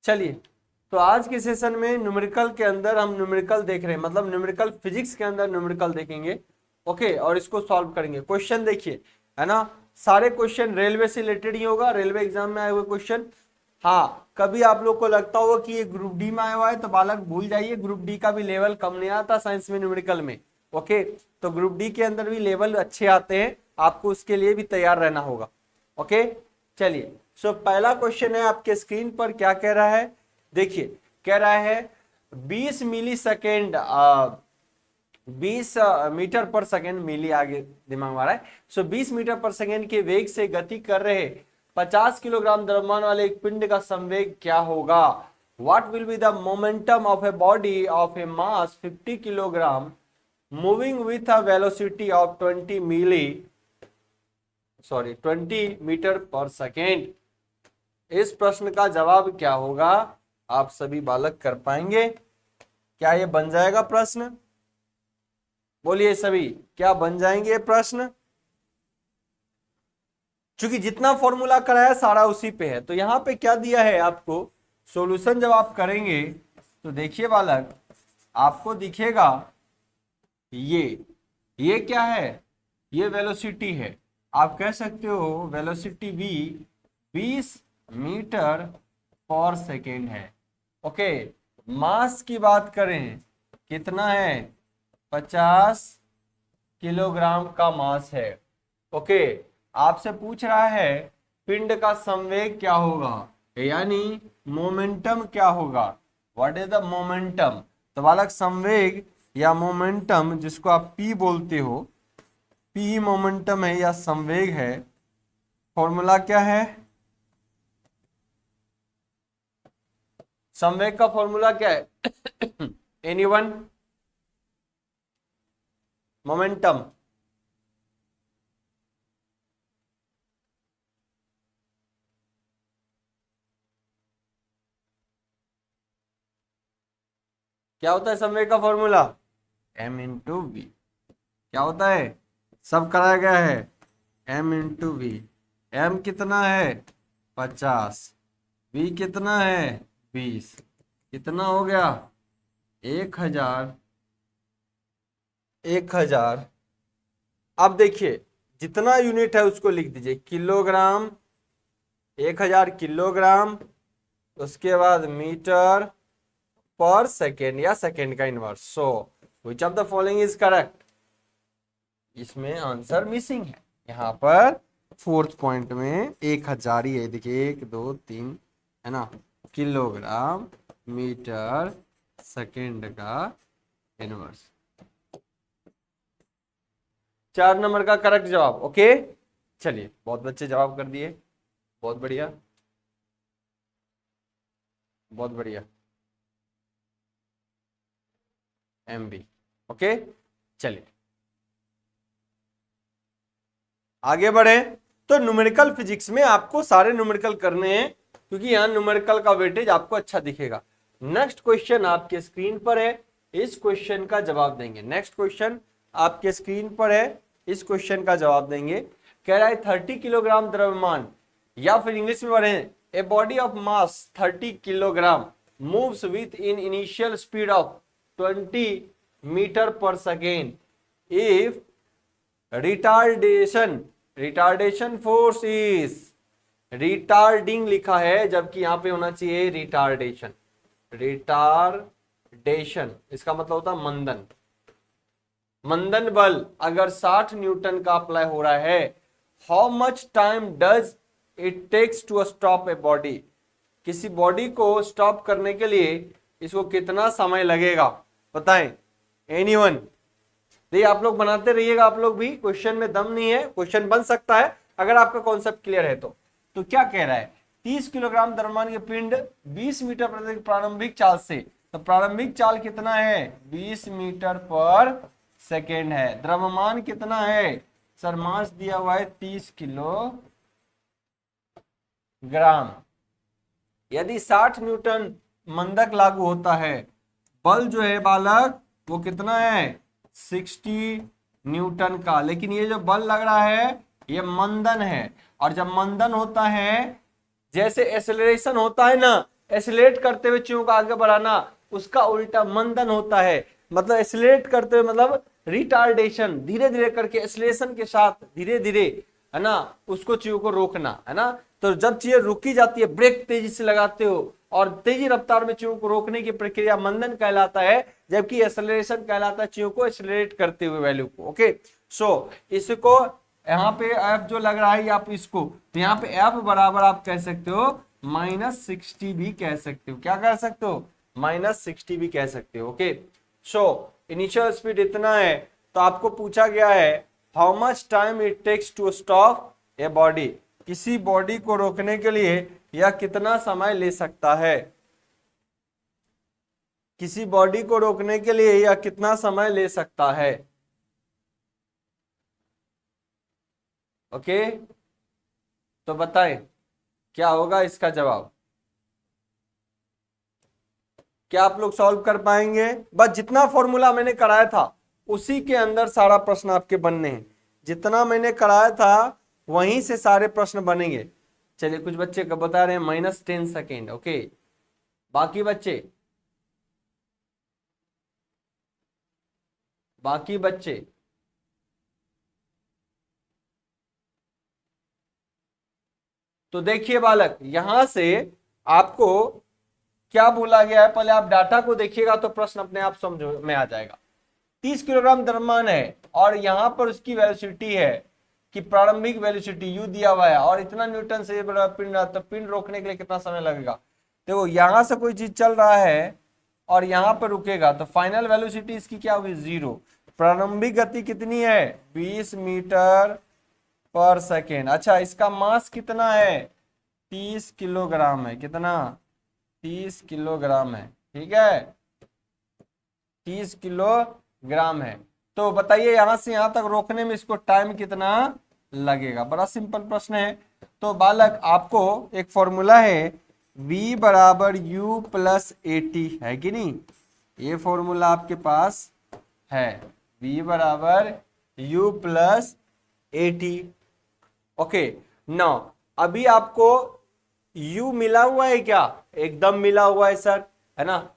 चलिए, तो आज के सेशन में न्यूमेरिकल के अंदर हम न्यूमेरिकल देख रहे हैं, मतलब न्यूमेरिकल फिजिक्स के अंदर न्यूमेरिकल देखेंगे। ओके, और इसको सॉल्व करेंगे। क्वेश्चन देखिए, है ना, सारे क्वेश्चन रेलवे से रिलेटेड ही होगा, रेलवे एग्जाम में आए हुए क्वेश्चन। हाँ, कभी आप लोग को लगता होगा कि ये ग्रुप डी में आया हुआ है, तो बालक भूल जाइए, ग्रुप डी का भी लेवल कम नहीं आता साइंस में न्यूमेरिकल में। ओके, तो ग्रुप डी के अंदर भी लेवल अच्छे आते हैं, आपको उसके लिए भी तैयार रहना होगा। ओके, चलिए, सो पहला क्वेश्चन है आपके स्क्रीन पर, क्या कह रहा है, देखिए, कह रहा है 20 मिली सेकेंड 20 मीटर पर सेकेंड, मिली आगे दिमाग में आ रहा है। सो 20 मीटर पर सेकेंड के वेग से गति कर रहे 50 किलोग्राम द्रव्यमान वाले एक पिंड का संवेग क्या होगा? What will be the momentum of a body of a mass 50 kilogram moving with a velocity of 20 metre per second. इस प्रश्न का जवाब क्या होगा? आप सभी बालक कर पाएंगे? क्या ये बन जाएगा प्रश्न? बोलिए सभी, क्या बन जाएंगे प्रश्न? क्योंकि जितना फॉर्मूला कराया सारा उसी पे है, तो यहां पे क्या दिया है आपको, सॉल्यूशन जब आप करेंगे तो देखिए बालक, आपको दिखेगा ये क्या है, ये वेलोसिटी है। आप कह सकते हो velocity v 20 metre per second है। ओके, मास की बात करें, कितना है, 50 किलोग्राम का मास है। ओके, आपसे पूछ रहा है पिंड का संवेग क्या होगा, यानी मोमेंटम क्या होगा। What is the momentum? तो बालक संवेग या मोमेंटम, जिसको आप पी बोलते हो, पी मोमेंटम है या संवेग है। फॉर्मूला क्या है? संवेग का फॉर्मूला क्या है? एनीवन? मोमेंटम क्या होता है? संवेग का फॉर्मूला m इंटू वी। क्या होता है? सब कराया गया है, m इंटू वी। m कितना है? 50। v कितना है? 20। कितना हो गया? 1000। 1000। अब देखिए, जितना यूनिट है उसको लिख दीजिए, किलोग्राम, 1000 किलोग्राम, उसके बाद मीटर पर सेकेंड या सेकेंड का inverse. So which of the following is correct? इसमें आंसर मिसिंग है, यहाँ पर फोर्थ पॉइंट में 1000 ही है। देखिए 1 2 3, है ना, किलोग्राम मीटर सेकेंड का इनवर्स। 4 नंबर का करेक्ट जवाब। ओके, चलिए, बहुत बच्चे जवाब कर दिए, बहुत बढ़िया, बहुत बढ़िया। MB। ओके, चलिए आगे बढ़े। तो न्यूमेरिकल फिजिक्स में आपको सारे न्यूमेरिकल करने हैं, क्योंकि यहां न्यूमेरिकल का वेटेज आपको अच्छा दिखेगा। नेक्स्ट क्वेश्चन आपके स्क्रीन पर है, इस क्वेश्चन का जवाब देंगे। नेक्स्ट क्वेश्चन आपके स्क्रीन पर है, इस क्वेश्चन का जवाब देंगे। कह रहा है 30 किलोग्राम द्रव्यमान, या फिर इंग्लिश में पढ़े, a body of mass 30 kilogram moves with an initial speed of 20 metre per second if retardation force is, retarding लिखा है, जबकि यहां पे होना चाहिए रिटार्डेशन। रिटार्डेशन इसका मतलब होता है मंदन। मंदन बल अगर 60 न्यूटन का अप्लाई हो रहा है, how much time does it takes to stop a body? किसी बॉडी को स्टॉप करने के लिए इसको कितना समय लगेगा, बताएं। एनीवन? देखिए, आप लोग बनाते रहिएगा, आप लोग भी, क्वेश्चन में दम नहीं है, क्वेश्चन बन सकता है अगर आपका कॉन्सेप्ट क्लियर है तो क्या कह रहा है? 30 किलोग्राम द्रव्यमान के पिंड 20 मीटर प्रति प्रारंभिक चाल से, तो प्रारंभिक चाल कितना है? 20 मीटर पर सेकेंड है। द्रव्यमान कितना है? सर मास दिया हुआ है 30 किलोग्राम। यदि 60 न्यूटन मंदक लागू होता है, बल जो है बालक वो कितना है? 60 न्यूटन का। लेकिन ये जो बल लग रहा है ये मंदन है, और जब मंदन होता है, जैसे एक्सेलरेशन होता है ना, एक्सीलरेट करते हुए चीजों को आगे बढ़ाना उसका उल्टा मंदन होता है। मतलब एक्सीलरेट करते हुए मतलब रिटार्डेशन, धीरे धीरे करके एक्सीलरेशन के साथ धीरे धीरे, है ना, उसको चीजों को रोकना, है ना। तो जब चीजें रुकी जाती है, ब्रेक तेजी से लगाते हो और तेजी रफ्तार में चीजों को रोकने की प्रक्रिया मंदन कहलाता है, जबकि एक्सेलरेशन कहलाता है चीजों को एक्सेलरेट करते हुए वैल्यू को। ओके, सो इसको यहाँ पे एफ जो लग रहा है आप इसको, तो यहाँ पे एफ बराबर आप कह सकते हो -60 भी कह सकते हो। क्या कह सकते हो? -60 भी कह सकते हो। ओके, सो इनिशियल स्पीड इतना है, तो आपको पूछा गया है how much time it takes to stop a body, किसी बॉडी को रोकने के लिए यह कितना समय ले सकता है, किसी बॉडी को रोकने के लिए यह कितना समय ले सकता है। ओके, तो बताएं क्या होगा इसका जवाब, क्या आप लोग सॉल्व कर पाएंगे? बस जितना फॉर्मूला मैंने कराया था उसी के अंदर सारा प्रश्न आपके बनने हैं, जितना मैंने कराया था वहीं से सारे प्रश्न बनेंगे। चलिए, कुछ बच्चे बता रहे हैं -10 सेकेंड। ओके, बाकी बच्चे तो देखिए बालक, यहां से आपको क्या बोला गया है, पहले आप डाटा को देखिएगा तो प्रश्न अपने आप समझ में आ जाएगा। 30 किलोग्राम द्रव्यमान है और यहां पर उसकी वेलोसिटी है कि प्रारंभिक वेलोसिटी यू दिया हुआ है और इतना न्यूटन से बड़ा पिंड, तो पिंड रोकने के लिए कितना समय लगेगा। देखो, यहां से कोई चीज चल रहा है और यहां पर रुकेगा तो फाइनल वेलोसिटी इसकी क्या होगी? 0। प्रारंभिक गति कितनी है? 20 मीटर पर सेकेंड। अच्छा, इसका मास कितना है? 30 किलोग्राम है। कितना? 30 किलोग्राम है। ठीक है, 30 किलोग्राम है। तो बताइए यहां से यहां तक रोकने में इसको टाइम कितना लगेगा? बड़ा सिंपल प्रश्न है। तो बालक, आपको एक फॉर्मूला है v बराबर u प्लस AT, है कि नहीं? ये फॉर्मूला आपके पास है, v बराबर u प्लस AT। ओके, नौ अभी आपको u मिला हुआ है क्या? एकदम मिला हुआ है सर, है ना?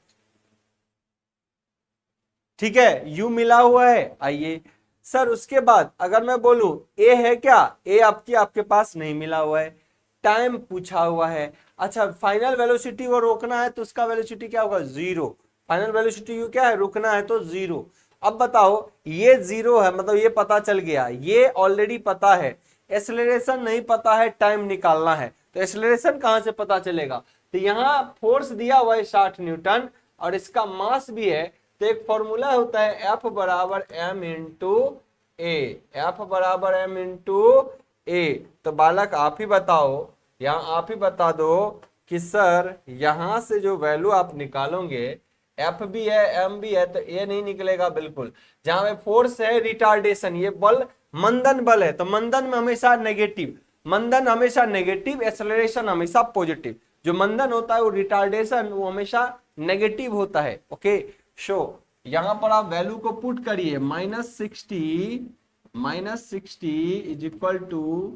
ठीक है, u मिला हुआ है। आइए सर, उसके बाद अगर मैं बोलूं a है क्या? a आपके पास नहीं मिला हुआ है, टाइम पूछा हुआ है। अच्छा, फाइनल वेलोसिटी वो रोकना है तो उसका वेलोसिटी क्या होगा? 0। फाइनल वेलोसिटी यू क्या है? रुकना है तो 0। अब बताओ, ये 0 है मतलब ये पता चल गया, ये ऑलरेडी पता है। एक्सेलरेशन नहीं पता है, टाइम निकालना है, तो एक्सेलरेशन कहां से पता चलेगा? तो यहां फोर्स दिया हुआ है 60 न्यूटन और इसका मास भी है, तो एक फॉर्मूला होता है F बराबर m इंटू ए। F बराबर m इंटू ए। तो बालक आप ही बताओ, यहाँ आप ही बता दो कि सर यहां से जो वैल्यू आप निकालोगे, F भी है m भी है, तो ए नहीं निकलेगा बिल्कुल। जहां पे फोर्स है रिटार्डेशन, ये बल मंदन बल है, तो मंदन में हमेशा नेगेटिव, मंदन हमेशा नेगेटिव, एक्सेलरेशन हमेशा पॉजिटिव। जो मंदन होता है वो रिटार्डेशन वो हमेशा नेगेटिव होता है। ओके, शो यहां पर आप वैल्यू को पुट करिए, -60 is equal to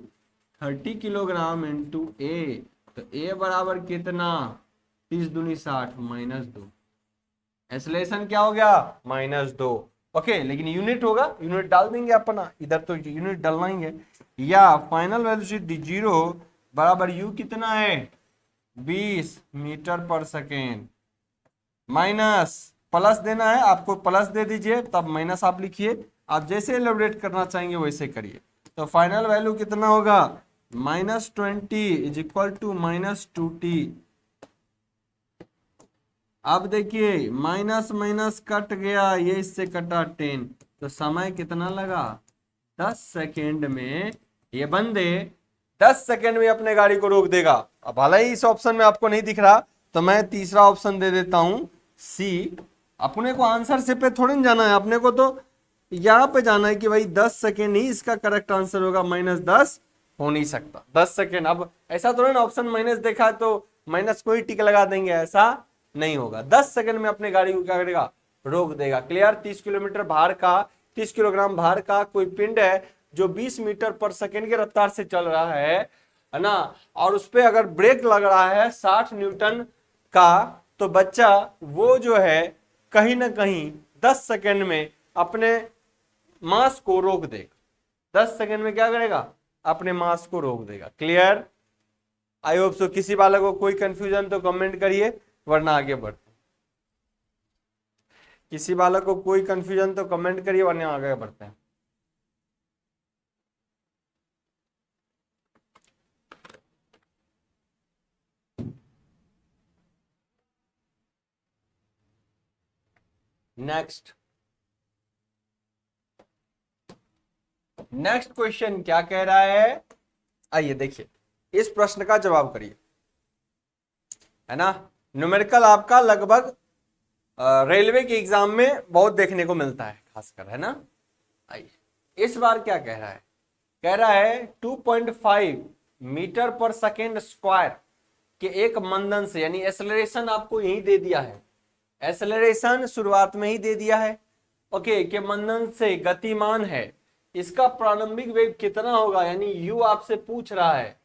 30 kilogram into A. तो ए बराबर कितना? 30 दूनी 60 -2। एक्सेलरेशन क्या हो गया? -2। ओके, लेकिन यूनिट होगा, यूनिट डाल देंगे अपना, इधर तो यूनिट डालना ही है। या फाइनल वेलोसिटी 0 बराबर यू कितना है? 20 metre per second. Minus plus देना है आपको, प्लस दे दीजिए, तब माइनस आप लिखिए। आप जैसे एलिब्रेट करना चाहेंगे वैसे करिए। तो फाइनल वैल्यू कितना होगा? -20 इज इक्वल टू -2t। अब देखिए, माइनस माइनस कट गया, ये इससे कटा 10, तो समय कितना लगा? 10 सेकेंड में ये बंदे 10 सेकेंड में अपने गाड़ी को रोक देगा। अब हालांकि इस ऑप्शन में आपको नहीं दिख रहा, तो मैं तीसरा ऑप्शन दे देता हूं, सी। अपने को आंसर से पे थोड़ी ना जाना है, अपने को तो यहाँ पे जाना है कि भाई 10 सेकेंड ही इसका करेक्ट आंसर होगा, -10 हो नहीं सकता 10 सेकेंड। अब ऐसा थोड़ा ना ऑप्शन माइनस देखा है तो माइनस को ही टिक लगा देंगे, ऐसा नहीं होगा। 10 सेकेंड में अपने गाड़ी को क्या करेगा? रोक देगा। क्लियर? 30 किलोमीटर भार का, 30 किलोग्राम भार का कोई पिंड है जो 20 मीटर पर सेकेंड की रफ्तार से चल रहा है ना, और उस पर अगर ब्रेक लग रहा है 60 न्यूटन का, तो बच्चा वो जो है कहीं ना कहीं 10 सेकंड में अपने मास को रोक देगा। 10 सेकंड में क्या करेगा? अपने मास को रोक देगा। क्लियर? I hope so. किसी बालक को कोई कंफ्यूजन तो कमेंट करिए, वरना आगे बढ़ते। किसी बालक को कोई कंफ्यूजन तो कमेंट करिए, वरना आगे बढ़ते हैं। नेक्स्ट क्वेश्चन क्या कह रहा है? आइए देखिए, इस प्रश्न का जवाब करिए, है ना। न्यूमेरिकल आपका लगभग रेलवे के एग्जाम में बहुत देखने को मिलता है खासकर, है ना। आइए, इस बार क्या कह रहा है? कह रहा है 2.5 मीटर पर सेकेंड स्क्वायर के एक मंदन से, यानी एक्सेलरेशन आपको यही दे दिया है, एक्सेलरेशन शुरुआत में ही दे दिया है, ओके, के मंदन से गतिमान है, इसका प्रारंभिक वेग कितना होगा, यानी u आपसे पूछ रहा है।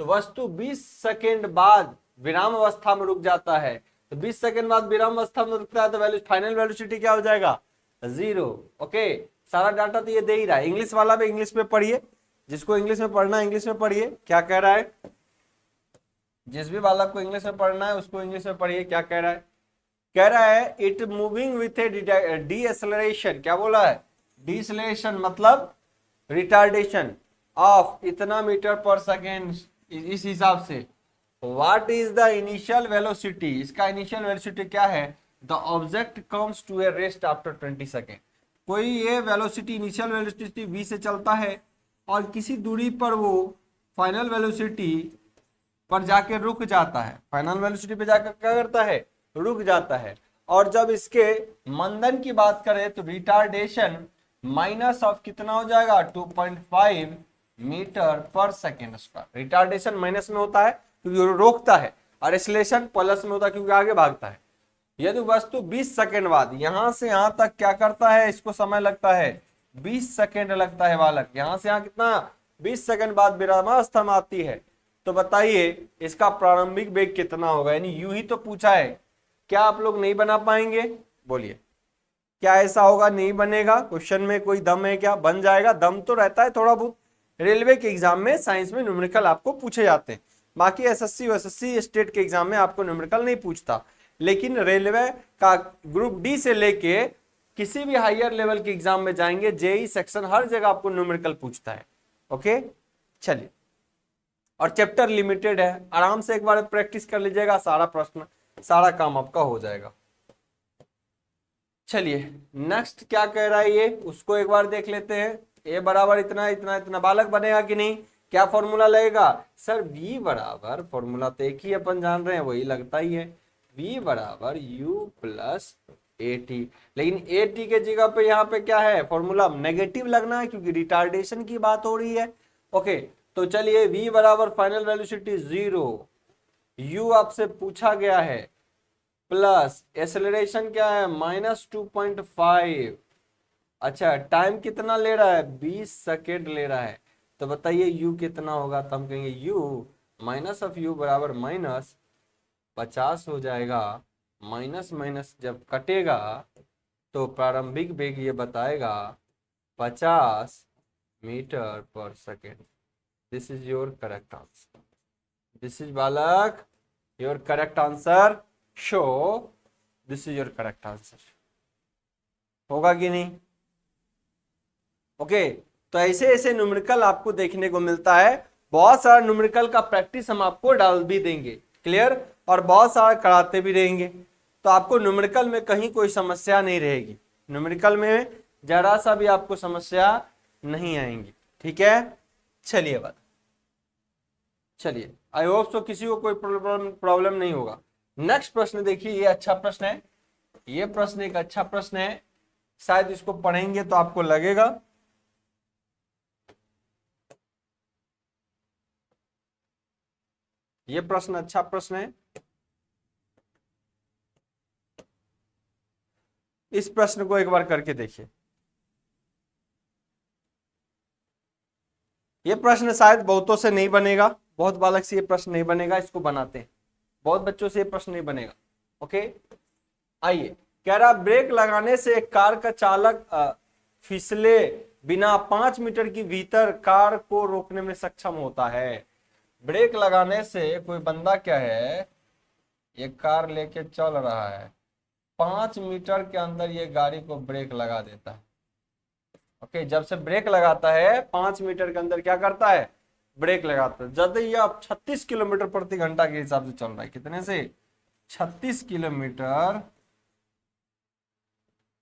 तो वस्तु 20 सेकेंड बाद विराम अवस्था में रुक जाता है, तो 20 सेकेंड बाद विराम अवस्था में रुकता है, तो फाइनल वेलोसिटी क्या हो जाएगा? 0। ओके, सारा डाटा तो ये दे ही रहा है। इंग्लिश वाला भी इंग्लिश में पढ़िए, जिसको इंग्लिश में पढ़ना है इंग्लिश में पढ़िए। क्या कह रहा है? जिस भी बालक को इंग्लिश में पढ़ना है उसको इंग्लिश में पढ़िए। क्या कह रहा है? कह रहा है it moving with a deceleration. क्या बोला है? डीएक्सेलरेशन मतलब रिटार्डेशन ऑफ इतना मीटर पर सेकेंड, इस हिसाब से। What is the initial velocity? इसका इनिशियल वेलोसिटी क्या है? The object comes to a rest after 20 second. कोई ये वेलोसिटी, इनिशियल वेलोसिटी v से चलता है और किसी दूरी पर वो फाइनल वेलोसिटी पर जाके रुक जाता है। फाइनल वेलोसिटी पे जाकर क्या करता है? रुक जाता है। और जब इसके मंदन की बात करें तो रिटार्डेशन माइनस ऑफ कितना हो जाएगा? 2.5 metre per second square. Retardation minus में होता है क्योंकि रोकता है, और एक्सेलरेशन प्लस में होता है क्योंकि आगे भागता है। यदि वस्तु 20 सेकेंड बाद यहां से यहां तक क्या करता है, इसको समय लगता है 20 सेकेंड लगता है बालक। यहां से यहां कितना? 20 सेकेंड बाद विरामावस्था में आती है। तो बताइए इसका प्रारंभिक वेग कितना होगा? यानी यूं ही तो पूछा है, क्या आप लोग नहीं बना पाएंगे? बोलिए, क्या ऐसा होगा? नहीं बनेगा? क्वेश्चन में कोई दम है क्या? बन जाएगा। दम तो रहता है थोड़ा बहुत। रेलवे के एग्जाम में साइंस में न्यूमेरिकल आपको पूछे जाते हैं, बाकी एसएससी स्टेट के एग्जाम में आपको न्यूमेरिकल नहीं पूछता। लेकिन रेलवे का ग्रुप डी से लेके किसी भी हायर लेवल के एग्जाम में जाएंगे, जेई सेक्शन, हर जगह आपको न्यूमेरिकल पूछता है। ओके, चलिए। और चैप्टर लिमिटेड है, आराम से एक बार प्रैक्टिस कर लीजिएगा, सारा प्रश्न, सारा काम आपका हो जाएगा। चलिए नेक्स्ट क्या कह रहा है ये, उसको एक बार देख लेते हैं। ए बराबर इतना इतना इतना, बालक बनेगा कि नहीं? क्या फॉर्मूला लगेगा? सर v बराबर, फॉर्मूला तो एक ही अपन जान रहे हैं, वही लगता ही है, v बराबर u प्लस at। लेकिन at के जगह पे यहाँ पे क्या है? फॉर्मूला नेगेटिव लगना है क्योंकि रिटार्डेशन की बात हो रही है। ओके, तो चलिए v बराबर फाइनल वेलोसिटी 0, u आपसे पूछा गया है, प्लस एक्सेलरेशन क्या है? -2.5। अच्छा, टाइम कितना ले रहा है? 20 सेकेंड ले रहा है। तो बताइए u कितना होगा? तो हम कहेंगे u माइनस ऑफ u बराबर -50 हो जाएगा। माइनस माइनस जब कटेगा तो प्रारंभिक वेग ये बताएगा 50 metre per second. This is your correct answer. This is बालक your correct answer. So this is your correct answer. होगा कि नहीं? ओके, तो ऐसे ऐसे न्यूमेरिकल आपको देखने को मिलता है। बहुत सारा न्यूमेरिकल का प्रैक्टिस हम आपको डाल भी देंगे, क्लियर, और बहुत सारा कराते भी रहेंगे। तो आपको न्यूमेरिकल में कहीं कोई समस्या नहीं रहेगी, न्यूमेरिकल में जरा सा भी आपको समस्या नहीं आएंगी। ठीक है, चलिए बात, चलिए आई होप सो किसी को कोई प्रॉब्लम नहीं होगा। नेक्स्ट प्रश्न देखिए, ये अच्छा प्रश्न है, ये प्रश्न एक अच्छा प्रश्न है, शायद इसको पढ़ेंगे तो आपको लगेगा ये प्रश्न अच्छा प्रश्न है। इस प्रश्न को एक बार करके देखिए। ये प्रश्न शायद बहुतों से नहीं बनेगा, बहुत बालक से ये प्रश्न नहीं बनेगा, इसको बनाते हैं। बहुत बच्चों से ये प्रश्न नहीं बनेगा। ओके, आइए, कह रहा ब्रेक लगाने से एक कार का चालक फिसले बिना 5 मीटर की भीतर कार को रोकने में सक्षम होता है। ब्रेक लगाने से कोई बंदा क्या है, ये कार लेके चल रहा है, 5 मीटर के अंदर ये गाड़ी को ब्रेक लगा देता है। ओके, जब से ब्रेक लगाता है 5 मीटर के अंदर क्या करता है, ब्रेक लगाता है। जब ये अब 36 किलोमीटर प्रति घंटा के हिसाब से चल रहा है, कितने से, 36 किलोमीटर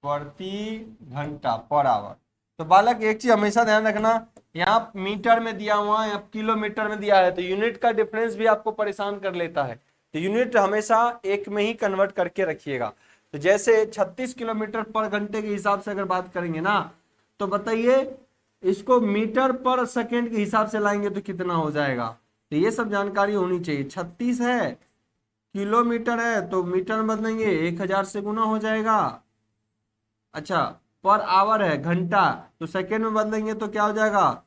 प्रति घंटा पर आवर। तो बालक एक चीज हमेशा ध्यान रखना, यहाँ मीटर में दिया हुआ है, किलोमीटर में दिया है, तो यूनिट का डिफरेंस भी आपको परेशान कर लेता है। तो यूनिट हमेशा एक में ही कन्वर्ट करके रखिएगा। तो जैसे 36 किलोमीटर पर घंटे के हिसाब से अगर बात करेंगे ना, तो बताइए इसको मीटर पर सेकेंड के हिसाब से लाएंगे तो कितना हो जाएगा। तो ये सब जानकारी होनी चाहिए। 36 है, किलोमीटर है, तो मीटर में बदलेंगे 1000 से गुना हो जाएगा। अच्छा, पर आवर है, घंटा, तो सेकेंड में बदलेंगे तो क्या हो जाएगा,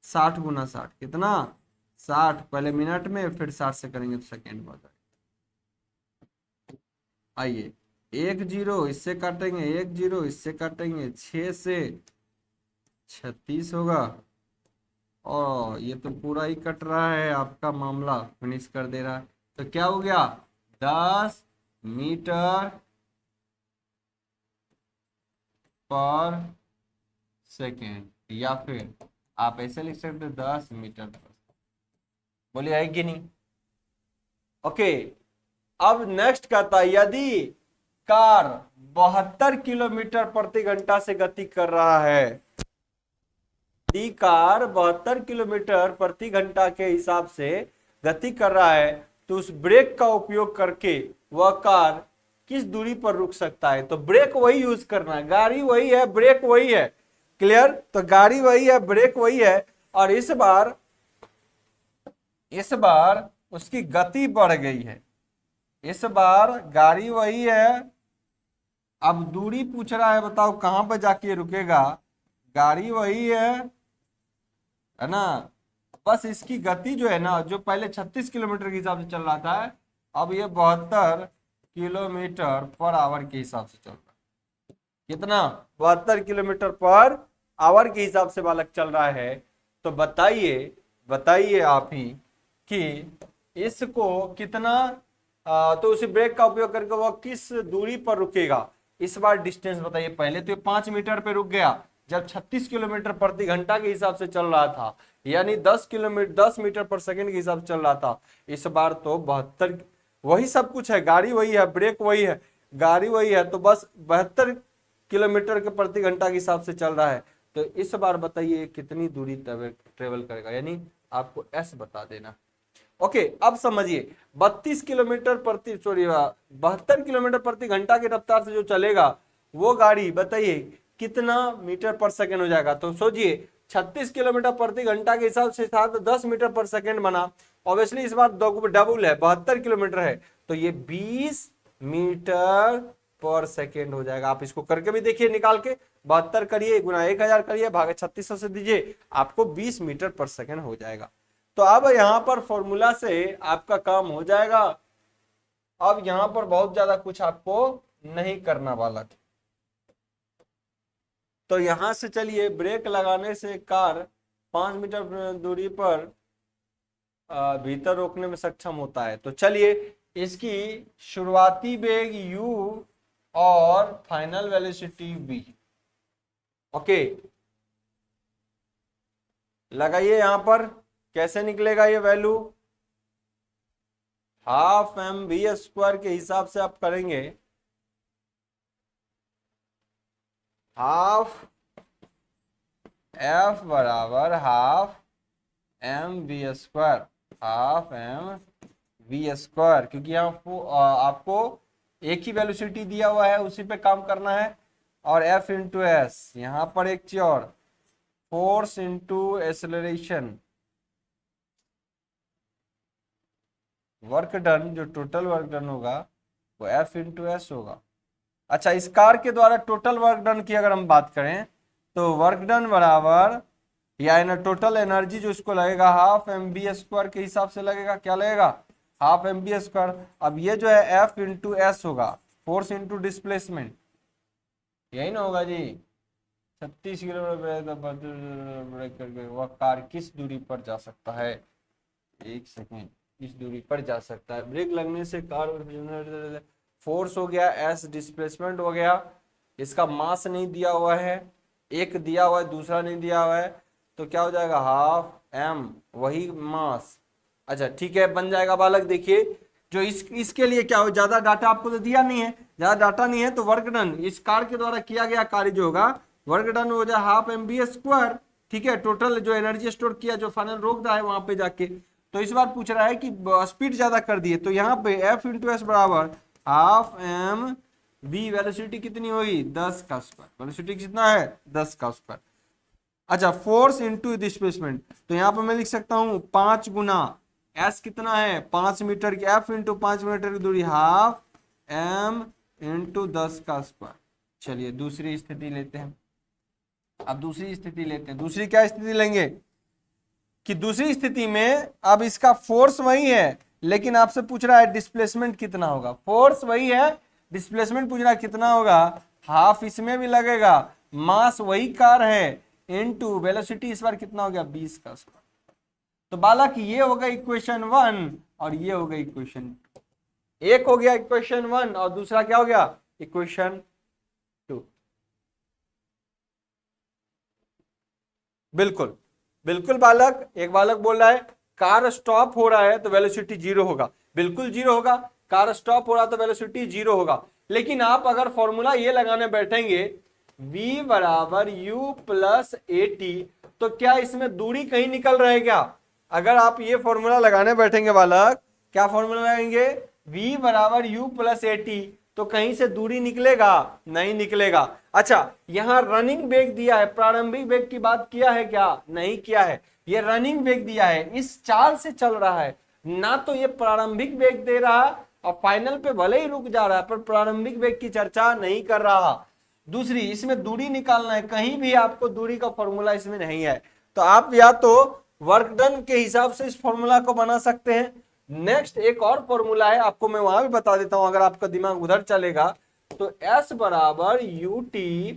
60 गुना 60, कितना, 60। पहले मिनट में, फिर 60 से करेंगे तो सेकेंड में हो जाएगा। आइए, 1 0 इससे काटेंगे, 1 0 इससे काटेंगे, 6 से 36 होगा। और ये तो पूरा ही कट रहा है, आपका मामला फिनिश कर दे रहा है। तो क्या हो गया, 10 मीटर पर सेकेंड, या फिर आप ऐसे लिख सकते 10 मीटर पर। बोलिए है कि नहीं। ओके, अब नेक्स्ट कहता है यदि कार 72 किलोमीटर प्रति घंटा से गति कर रहा है, यदि कार 72 किलोमीटर प्रति घंटा के हिसाब से गति कर रहा है, तो उस ब्रेक का उपयोग करके वह कार किस दूरी पर रुक सकता है। तो ब्रेक वही यूज करना है, गाड़ी वही है, ब्रेक वही है। क्लियर, तो गाड़ी वही है, ब्रेक वही है, और इस बार उसकी गति बढ़ गई है। इस बार गाड़ी वही है, अब दूरी पूछ रहा है, बताओ कहां पर जाके रुकेगा। गाड़ी वही है ना, बस इसकी गति जो है ना, जो पहले 36 किलोमीटर के हिसाब से चल रहा था, अब ये 72 किलोमीटर पर आवर के हिसाब से चल रहा है। कितना, 72 किलोमीटर पर आवर के हिसाब से बालक चल रहा है। तो बताइए आप ही कि इसको कितना, तो उसी ब्रेक का उपयोग करके वह किस दूरी पर रुकेगा। इस बार डिस्टेंस बताइए। पहले तो ये 5 मीटर पे रुक गया जब 36 किलोमीटर प्रति घंटा के हिसाब से चल रहा था, यानी 10 मीटर पर सेकंड के हिसाब से चल रहा था। इस बार तो 72, वही सब कुछ है, गाड़ी वही है, ब्रेक वही है, गाड़ी वही है, तो बस 72 किलोमीटर के प्रति घंटा के हिसाब से चल रहा है। तो इस बार बताइए कितनी दूरी ट्रेवल करेगा, यानी आपको एस बता देना। ओके, अब समझिए 72 किलोमीटर प्रति घंटा की रफ्तार से जो चलेगा वो गाड़ी, बताइए कितना मीटर पर सेकेंड हो जाएगा। तो सोचिए 36 किलोमीटर प्रति घंटा के हिसाब से साथ 10 मीटर पर सेकेंड बना, ऑब्वियसली इस बार डबल है, 72 किलोमीटर है, तो ये 20 मीटर पर सेकेंड हो जाएगा। आप इसको करके भी देखिए, निकाल के 72 करिए, गुना 1000 करिए, भागे 3600 से दीजिए, आपको 20 मीटर पर सेकेंड हो जाएगा। तो अब यहां पर फॉर्मूला से आपका काम हो जाएगा। अब यहां पर बहुत ज्यादा कुछ आपको नहीं करना वाला। तो यहां से चलिए, ब्रेक लगाने से कार 5 मीटर दूरी पर भीतर रोकने में सक्षम होता है। तो चलिए इसकी शुरुआती वेग u और फाइनल वेलोसिटी v, ओके, लगाइए। यहां पर कैसे निकलेगा ये वैल्यू, हाफ mv² के हिसाब से आप करेंगे, हाफ f बराबर हाफ mv², हाफ mv², क्योंकि यहाँ आपको एक ही वेलोसिटी दिया हुआ है, उसी पे काम करना है। और f इंटू एस, यहाँ पर एक चीज और, force into acceleration, work done, जो टोटल वर्क डन होगा वो f इंटू एस होगा। अच्छा, इस कार के द्वारा टोटल वर्क डन की अगर हम बात करें तो वर्क डन बराबर, या टोटल एनर्जी जो इसको लगेगा हाफ mv² के हिसाब से लगेगा, क्या लगेगा, हाफ एम बी स्क्वायर। अब ये जो है एफ इंटू एस होगा, फोर्स इंटू डिस्प्लेसमेंट, यही ना होगा जी। 36 किलोमीटर वह कार किस दूरी पर जा सकता है, एक सेकेंड, किस दूरी पर जा सकता है। ब्रेक लगने से कार, फोर्स हो गया, एस डिस्प्लेसमेंट हो गया, इसका मास नहीं दिया हुआ है, एक दिया हुआ है दूसरा नहीं दिया हुआ है, तो क्या हो जाएगा हाफ एम वही मास। अच्छा ठीक है, बन जाएगा बालक। देखिए जो इसके लिए क्या हो, ज्यादा डाटा आपको तो दिया नहीं है, ज्यादा डाटा नहीं है, तो वर्क डन इस कार के द्वारा किया गया कार्य जो होगा वर्क डन हो जाए हाफ एम बी स्क्वायर। ठीक है, टोटल जो एनर्जी स्टोर किया, जो फाइनल रोक रहा है वहां पे जाके, तो इस बार पूछ रहा है कि स्पीड ज्यादा कर दिए, तो यहाँ पे एफ इंटू एस बराबर हाफ एम बी, वेलोसिटी कितनी हुई 10 का स्क्वायर, वेलोसिटी कितना है 10 का स्क्वायर। अच्छा फोर्स इंटू डिस्प्लेसमेंट, तो यहाँ पे मैं लिख सकता हूँ 5 गुना एस कितना है 5 मीटर की, एफ इंटू 5 मीटर की दूरी हाफ एम इंटू 10 का स्क्वायर। चलिए दूसरी स्थिति लेते हैं। अब दूसरी स्थिति लेते हैं, दूसरी क्या स्थिति लेंगे कि दूसरी स्थिति में अब इसका फोर्स वही है, लेकिन आपसे पूछ रहा है डिस्प्लेसमेंट कितना होगा। फोर्स वही है, डिस्प्लेसमेंट पूछ रहा है कितना होगा, हाफ इसमें भी लगेगा, मास वही कार है, इनटू वेलोसिटी इस बार कितना हो गया 20 का स्क्वायर। तो बालक ये होगा इक्वेशन 1 और ये होगा इक्वेशन 2। एक हो गया इक्वेशन 1 और दूसरा क्या हो गया इक्वेशन 2। बिल्कुल बिल्कुल बालक, एक बालक बोल रहा है कार स्टॉप हो रहा है तो वेलोसिटी 0 होगा, बिल्कुल 0 होगा, कार स्टॉप हो रहा तो वेलोसिटी 0 होगा। लेकिन आप अगर फॉर्मूला ये लगाने बैठेंगे v बराबर u प्लस ए टी, तो क्या इसमें दूरी कहीं निकल रहे क्या? अगर आप ये फॉर्मूला लगाने बैठेंगे बालक, क्या फॉर्मूला लगाएंगे v बराबर u प्लस ए टी, तो कहीं से दूरी निकलेगा नहीं निकलेगा। अच्छा यहां रनिंग वेग दिया है, प्रारंभिक वेग की बात किया है क्या? नहीं किया है, ये रनिंग वेग दिया है, इस चाल से चल रहा है ना, तो ये प्रारंभिक वेग दे रहा और फाइनल पे भले ही रुक जा रहा है पर प्रारंभिक वेग की चर्चा नहीं कर रहा। दूसरी इसमें दूरी निकालना है, कहीं भी आपको दूरी का फॉर्मूला इसमें नहीं है, तो आप या तो वर्क डन के हिसाब से इस फॉर्मूला को बना सकते हैं। नेक्स्ट एक और फॉर्मूला है, आपको मैं वहां भी बता देता हूं अगर आपका दिमाग उधर चलेगा, तो S बराबर U T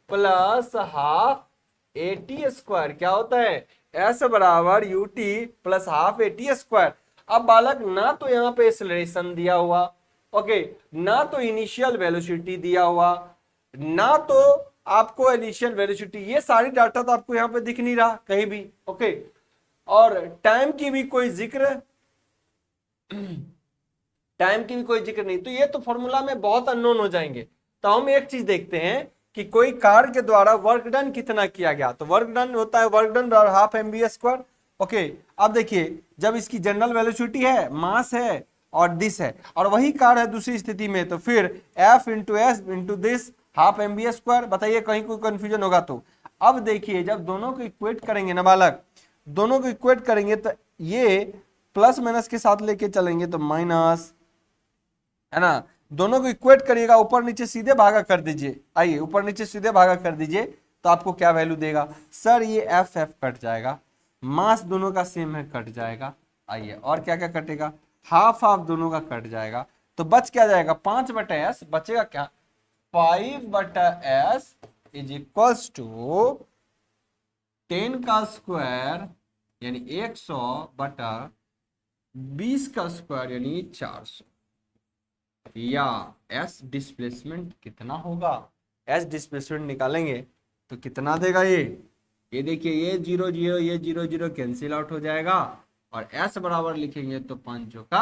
plus half A T square. क्या होता है S बराबर U T plus half A T square. अब बालक ना तो यहाँ पे एक्सेलरेशन दिया हुआ, ओके, ना तो इनिशियल वेलोसिटी दिया हुआ, ना तो आपको इनिशियल वेलोसिटी, ये सारी डाटा तो आपको यहाँ पे दिख नहीं रहा कहीं भी, ओके, और टाइम की भी कोई जिक्र टाइम की भी कोई जिक्र नहीं, तो ये तो फॉर्मूला में बहुत अननोन हो जाएंगे। तो हम एक चीज देखते हैं कि कोई कार के द्वारा वर्क डन कितना किया गया, तो वर्क डन होता है वर्क डन बराबर half m v square. Okay अब देखिए जब इसकी जनरल वेलोसिटी है, मास है और दिस है, और वही कार है दूसरी स्थिति में, तो फिर F into S into this half m v square. बताइए कहीं कोई कंफ्यूजन होगा तो? अब देखिए जब दोनों को इक्वेट करेंगे ना बालक, दोनों को इक्वेट करेंगे तो ये प्लस माइनस के साथ लेके चलेंगे तो माइनस, है ना, दोनों को इक्वेट करिएगा, ऊपर नीचे सीधे भागा कर दीजिए, आइए ऊपर नीचे सीधे भागा कर दीजिए, तो आपको क्या वैल्यू देगा सर? ये एफ एफ कट जाएगा, मास दोनों का सेम है कट जाएगा, आइए और क्या क्या कटेगा, हाफ हाफ दोनों का कट जाएगा, तो बच क्या जाएगा 5 बटा एस, बचेगा क्या 5 बटा एस इज इक्वल्स टू 10 का स्क्वायर यानी 100 बटा 20 का स्क्वायर यानी 400, या एस डिस्प्लेसमेंट कितना होगा? एस डिस्प्लेसमेंट निकालेंगे तो कितना देगा ये देखिए ये 0 0 ये 0 0 कैंसिल आउट हो जाएगा, और एस बराबर लिखेंगे तो 5 का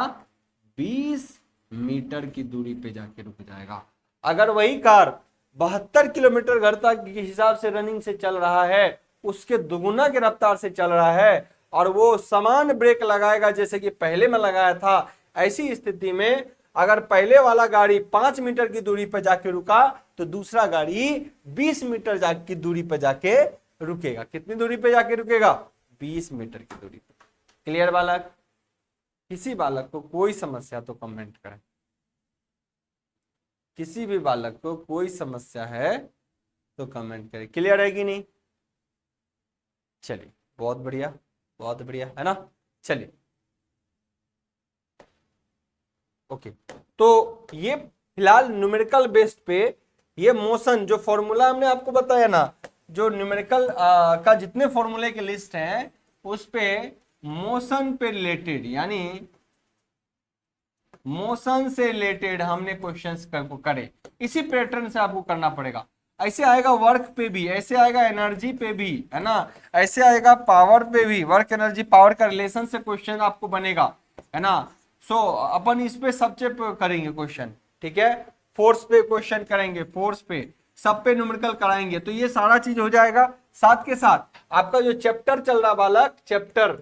20 मीटर की दूरी पे जाके रुक जाएगा। अगर वही कार 72 किलोमीटर घंटा के हिसाब से रनिंग से चल रहा है, उसके दुगुना के रफ्तार से चल रहा है, और वो समान ब्रेक लगाएगा जैसे कि पहले में लगाया था, ऐसी स्थिति में अगर पहले वाला गाड़ी 5 मीटर की दूरी पर जाके रुका तो दूसरा गाड़ी 20 मीटर की दूरी पर जाके रुकेगा। कितनी दूरी पे जाके रुकेगा? 20 मीटर की दूरी पे। क्लियर बालक? किसी बालक को कोई समस्या तो कमेंट करें, किसी भी बालक को कोई समस्या है तो कमेंट करें। क्लियर है कि नहीं? चलिए बहुत बढ़िया है ना। चलिए ओके तो ये फिलहाल न्यूमेरिकल बेस्ड पे ये मोशन जो फॉर्मूला हमने आपको बताया ना, जो न्यूमेरिकल का जितने फॉर्मूले की लिस्ट है उस पे मोशन पे रिलेटेड यानी मोशन से रिलेटेड हमने क्वेश्चंस करे। इसी पैटर्न से आपको करना पड़ेगा। ऐसे आएगा वर्क पे भी, ऐसे आएगा एनर्जी पे भी, है ना, ऐसे आएगा पावर पे भी, वर्क एनर्जी पावर का रिलेशन से क्वेश्चन आपको बनेगा, है ना। सो अपन इस पे सबसे करेंगे क्वेश्चन, ठीक है। फोर्स पे क्वेश्चन करेंगे, फोर्स पे, सब पे न्यूमेरिकल कराएंगे, तो ये सारा चीज हो जाएगा। साथ के साथ आपका जो चैप्टर चल रहा बालक, चैप्टर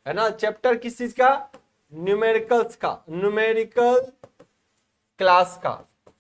है ना, चैप्टर किस चीज का, न्यूमेरिकल्स का, न्यूमेरिकल क्लास का,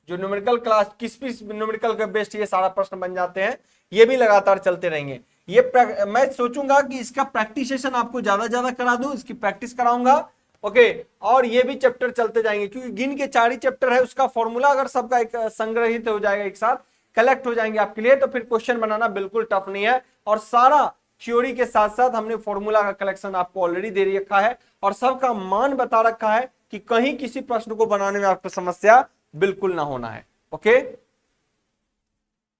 जो न्यूमेरिकल क्लास किस न्यूमेरिकल के बेस्ड ये सारा प्रश्न बन जाते हैं, ये भी लगातार चलते रहेंगे। ये मैं सोचूंगा कि इसका प्रैक्टिस सेशन आपको ज्यादा करा दूं, इसकी प्रैक्टिस कराऊंगा, ओके। और ये भी चैप्टर चलते जाएंगे, क्योंकि गिन के 4 ही चैप्टर है, उसका फॉर्मूला अगर सबका एक संग्रहित हो जाएगा, एक साथ कलेक्ट हो जाएंगे आपके लिए, तो फिर क्वेश्चन बनाना बिल्कुल टफ नहीं है। और सारा थ्योरी के साथ साथ हमने फॉर्मूला का कलेक्शन आपको ऑलरेडी दे रखा है, और सबका मान बता रखा है कि कहीं किसी प्रश्न को बनाने में आपको समस्या बिल्कुल ना होना है, ओके।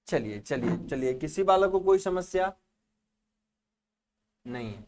चलिए चलिए चलिए, किसी बालक को कोई समस्या नहीं है।